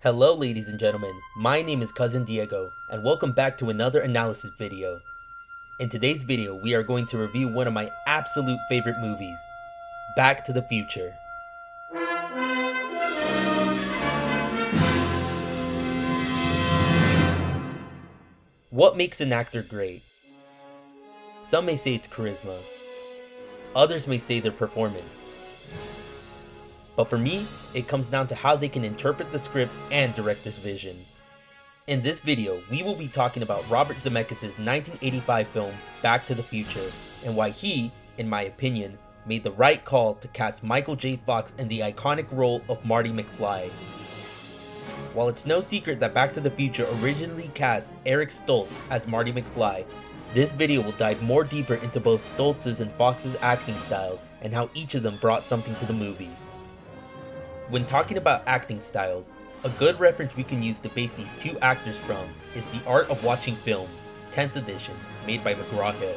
Hello ladies and gentlemen, my name is CousinDiego, and welcome back to another analysis video. In today's video, we are going to review one of my absolute favorite movies, Back to the Future. What makes an actor great? Some may say it's charisma, others may say their performance. But for me, it comes down to how they can interpret the script and director's vision. In this video, we will be talking about Robert Zemeckis' 1985 film, Back to the Future, and why he, in my opinion, made the right call to cast Michael J. Fox in the iconic role of Marty McFly. While it's no secret that Back to the Future originally cast Eric Stoltz as Marty McFly, this video will dive more deeper into both Stoltz's and Fox's acting styles and how each of them brought something to the movie. When talking about acting styles, a good reference we can use to base these two actors from is The Art of Watching Films, 10th edition, made by McGraw-Hill.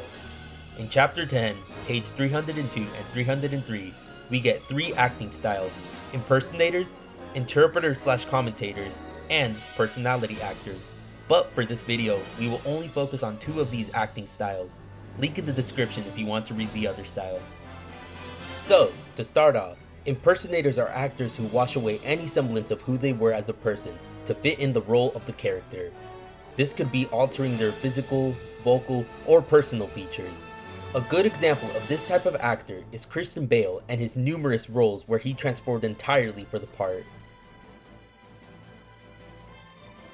In Chapter 10, page 302 and 303, we get three acting styles: impersonators, interpreter/commentators, and personality actors. But for this video, we will only focus on two of these acting styles. Link in the description if you want to read the other style. So, to start off, impersonators are actors who wash away any semblance of who they were as a person to fit in the role of the character. This could be altering their physical, vocal, or personal features. A good example of this type of actor is Christian Bale and his numerous roles where he transformed entirely for the part.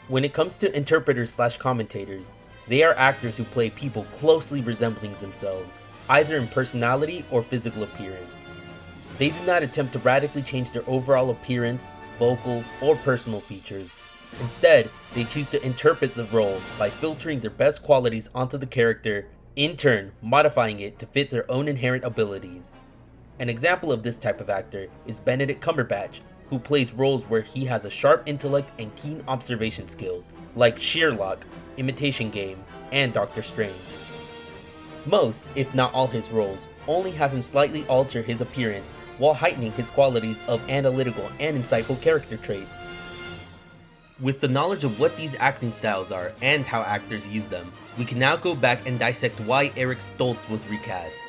When it comes to interpreters/commentators, they are actors who play people closely resembling themselves, either in personality or physical appearance. They do not attempt to radically change their overall appearance, vocal, or personal features. Instead, they choose to interpret the role by filtering their best qualities onto the character, in turn modifying it to fit their own inherent abilities. An example of this type of actor is Benedict Cumberbatch, who plays roles where he has a sharp intellect and keen observation skills, like Sherlock, Imitation Game, and Doctor Strange. Most, if not all his roles, only have him slightly alter his appearance while heightening his qualities of analytical and insightful character traits. With the knowledge of what these acting styles are and how actors use them, we can now go back and dissect why Eric Stoltz was recast.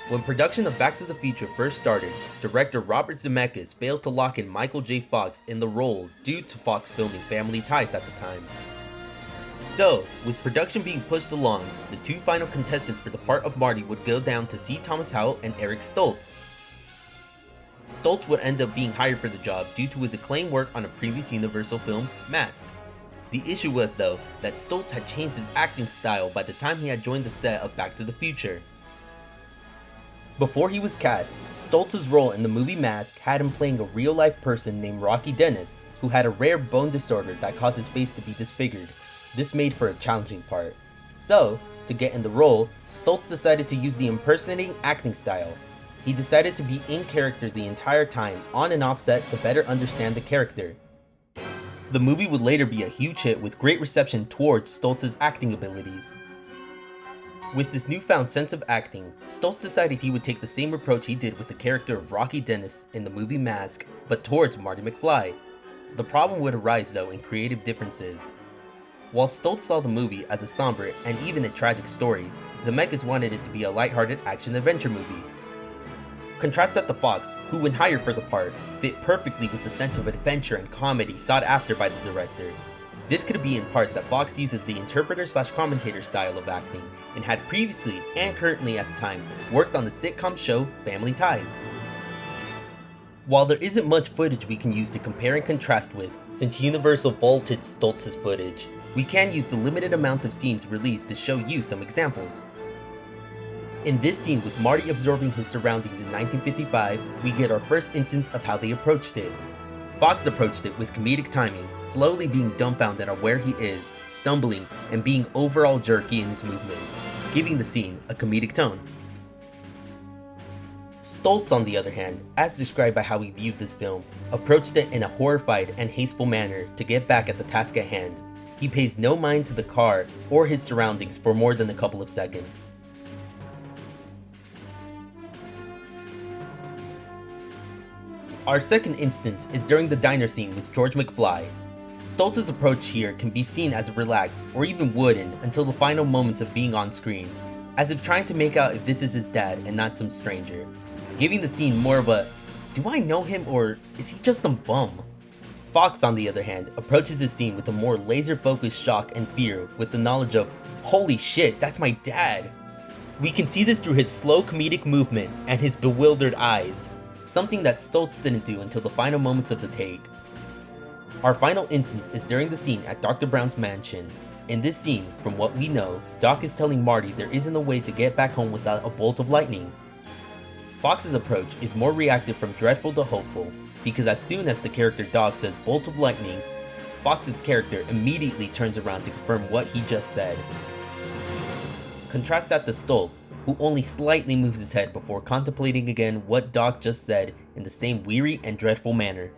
When production of Back to the Future first started, director Robert Zemeckis failed to lock in Michael J. Fox in the role due to Fox filming Family Ties at the time. So, with production being pushed along, the two final contestants for the part of Marty would go down to C. Thomas Howell and Eric Stoltz. Stoltz would end up being hired for the job due to his acclaimed work on a previous Universal film, Mask. The issue was, though, that Stoltz had changed his acting style by the time he had joined the set of Back to the Future. Before he was cast, Stoltz's role in the movie Mask had him playing a real-life person named Rocky Dennis, who had a rare bone disorder that caused his face to be disfigured. This made for a challenging part. So, to get in the role, Stoltz decided to use the impersonating acting style. He decided to be in character the entire time, on and off set, to better understand the character. The movie would later be a huge hit with great reception towards Stoltz's acting abilities. With this newfound sense of acting, Stoltz decided he would take the same approach he did with the character of Rocky Dennis in the movie Mask, but towards Marty McFly. The problem would arise though in creative differences. While Stoltz saw the movie as a somber and even a tragic story, Zemeckis wanted it to be a lighthearted action-adventure movie. Contrast that to Fox, who when hired for the part, fit perfectly with the sense of adventure and comedy sought after by the director. This could be in part that Fox uses the interpreter/commentator style of acting, and had previously and currently at the time worked on the sitcom show Family Ties. While there isn't much footage we can use to compare and contrast with, since Universal vaulted Stoltz's footage, we can use the limited amount of scenes released to show you some examples. In this scene with Marty absorbing his surroundings in 1955, we get our first instance of how they approached it. Fox approached it with comedic timing, slowly being dumbfounded on where he is, stumbling, and being overall jerky in his movement, giving the scene a comedic tone. Stoltz, on the other hand, as described by how he viewed this film, approached it in a horrified and hasteful manner to get back at the task at hand. He pays no mind to the car or his surroundings for more than a couple of seconds. Our second instance is during the diner scene with George McFly. Stoltz's approach here can be seen as relaxed or even wooden until the final moments of being on screen, as if trying to make out if this is his dad and not some stranger, giving the scene more of a, do I know him or is he just some bum? Fox, on the other hand, approaches this scene with a more laser-focused shock and fear with the knowledge of, holy shit, that's my dad! We can see this through his slow comedic movement and his bewildered eyes, something that Stoltz didn't do until the final moments of the take. Our final instance is during the scene at Dr. Brown's mansion. In this scene, from what we know, Doc is telling Marty there isn't a way to get back home without a bolt of lightning. Fox's approach is more reactive from dreadful to hopeful, because as soon as the character Doc says bolt of lightning, Fox's character immediately turns around to confirm what he just said. Contrast that to Stoltz, who only slightly moves his head before contemplating again what Doc just said in the same weary and dreadful manner.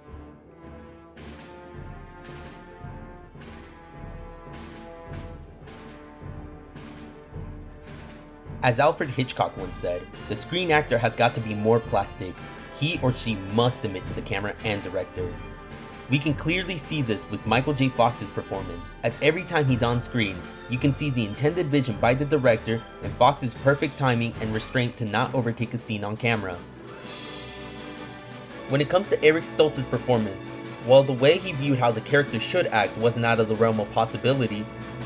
As Alfred Hitchcock once said, the screen actor has got to be more plastic. He or she must submit to the camera and director. We can clearly see this with Michael J. Fox's performance, as every time he's on screen, you can see the intended vision by the director and Fox's perfect timing and restraint to not overtake a scene on camera. When it comes to Eric Stoltz's performance, while the way he viewed how the character should act wasn't out of the realm of possibility,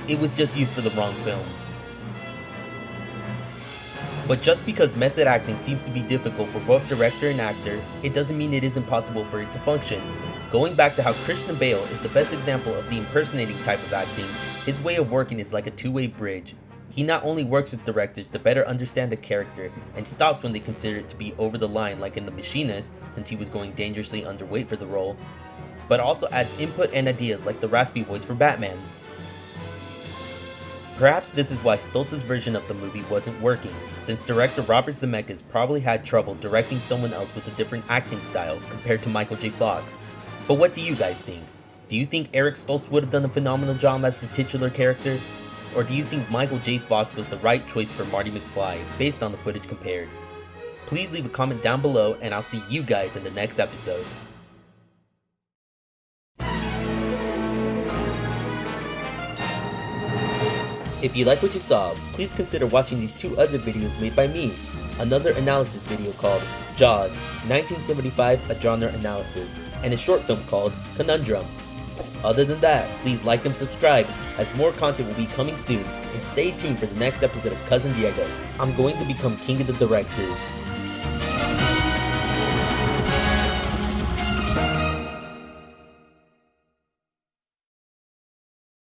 it was just used for the wrong film. But just because method acting seems to be difficult for both director and actor, it doesn't mean it isn't possible for it to function. Going back to how Christian Bale is the best example of the impersonating type of acting, his way of working is like a two-way bridge. He not only works with directors to better understand the character and stops when they consider it to be over the line like in The Machinist, since he was going dangerously underweight for the role, but also adds input and ideas like the raspy voice for Batman. Perhaps this is why Stoltz's version of the movie wasn't working, since director Robert Zemeckis probably had trouble directing someone else with a different acting style compared to Michael J. Fox. But what do you guys think? Do you think Eric Stoltz would have done a phenomenal job as the titular character? Or do you think Michael J. Fox was the right choice for Marty McFly based on the footage compared? Please leave a comment down below and I'll see you guys in the next episode. If you like what you saw, please consider watching these two other videos made by me. Another analysis video called Jaws, 1975 A Genre Analysis, and a short film called Conundrum. Other than that, please like and subscribe, as more content will be coming soon, and stay tuned for the next episode of Cousin Diego. I'm going to become king of the directors.